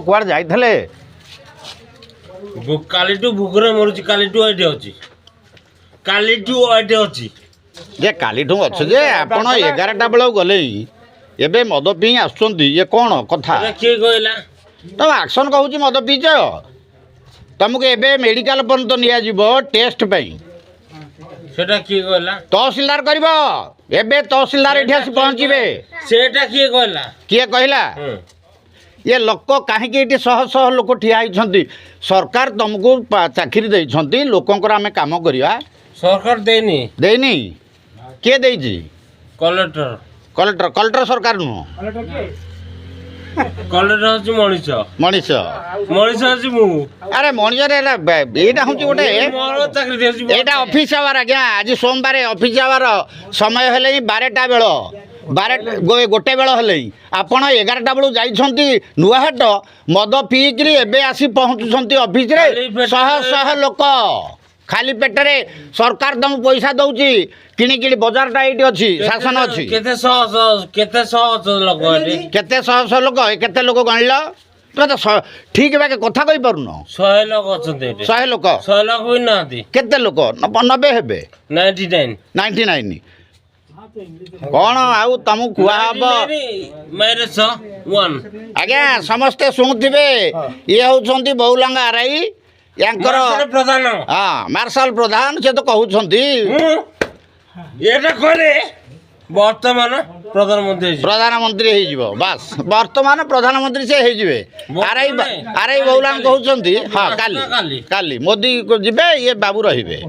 କୁଆଡ଼େ ଯାଇଥିଲେ? କାଲିଠୁ ଭୋକରେ ମରୁଛି। କାଲିଠୁ ଏଠି ଅଛି। ଯେ କାଲିଠୁ ଅଛୁ ଯେ ଆପଣ 11ଟା ବେଳକୁ ଗଲେ ଏବେ ମଦ ପିଇ ଆସୁଛନ୍ତି, ଇଏ କ'ଣ କଥା? କିଏ କହିଲା? ତମ ଆକ୍ସନ୍ କହୁଛି ମଦ ପିଇଛ। ତମକୁ ଏବେ ମେଡ଼ିକାଲ ପର୍ଯ୍ୟନ୍ତ ନିଆଯିବ ଟେଷ୍ଟ ପାଇଁ। ସେଟା କିଏ କହିଲା? ତହସିଲଦାର କରିବ। ଏବେ ତହସିଲଦାର ଏଠି ଆସି ପହଞ୍ଚିବେ। ସେଟା କିଏ କହିଲା? କିଏ କହିଲା? ये लोक कहीं शह शह लोक ठिया होती। सरकार तुमको चाकरी देइछंती, लोकंकर आमे काम करिया। सरकार देनी देनी किए देइछि? कलेक्टर कलेक्टर कलेक्टर सरकार नु कलेक्टर हछि मनीष मनीष मनीष हछि मु। अरे मनीष रे एटा होछि गोटे चाकरी देछि। एटा ऑफिस आवर आज्ञा। आज सोमवार ऑफिस आवर समय हेले 12टा बेलो 12 गोटे बेल हेले आपण 11टा बेलू जाइछंती नुआहाट मद पीकरी एबे आसी पहुँचुछंती ऑफिस रे। शह शह लोक खाली पेटरे सरकार तुम पैसा दउची किणी किणी बाजार टा एटी अछि, शासन अछि। केते शह लोक एटी? केते शह लोक केते लोक गणिलो तो ठीक बा कथा कहि परुनो। 100 लोक अछंती एटी। 100 लोक भी नांती। केते लोक 90 हेबे? 99 कौन आउ तुम कुआ हम आज्ञा समस्ते शुणुवे। ये होती बहुलंगा आरआई यांकर प्रधान। हाँ मार्शल प्रधान से तो कहते वर्तमान प्रधानमंत्री हो बस वर्तमान प्रधानमंत्री से हो। आरआई बहुलांग कहते हाँ काली मोदी को जीवे ये बाबू रहिबे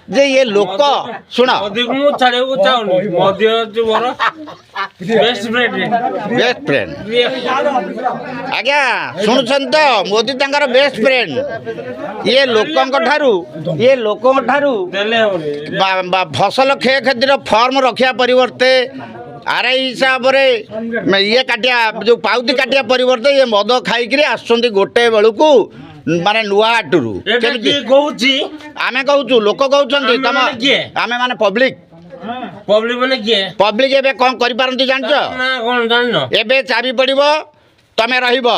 जे ये लोक शुण बेस्ट फ्रेंड आज्ञा शुणुन तो मोदी तंकर बेस्ट फ्रेंड। ये लोकों ठारू फसल क्षय क्षतिर फॉर्म रखा परिवर्ते आरआई हिसाब से ये काटिया जो पाउती काटिया परिवर्ते ये मद खाई गोटे बेलू माने नुआहाटरू आमे कहूँ लोक कहते आमे माने पब्लिक माने किए? पब्लिक एबे कौन करि पारंती जानछ? एबे चाबी पड़िबो तमे रहिबो।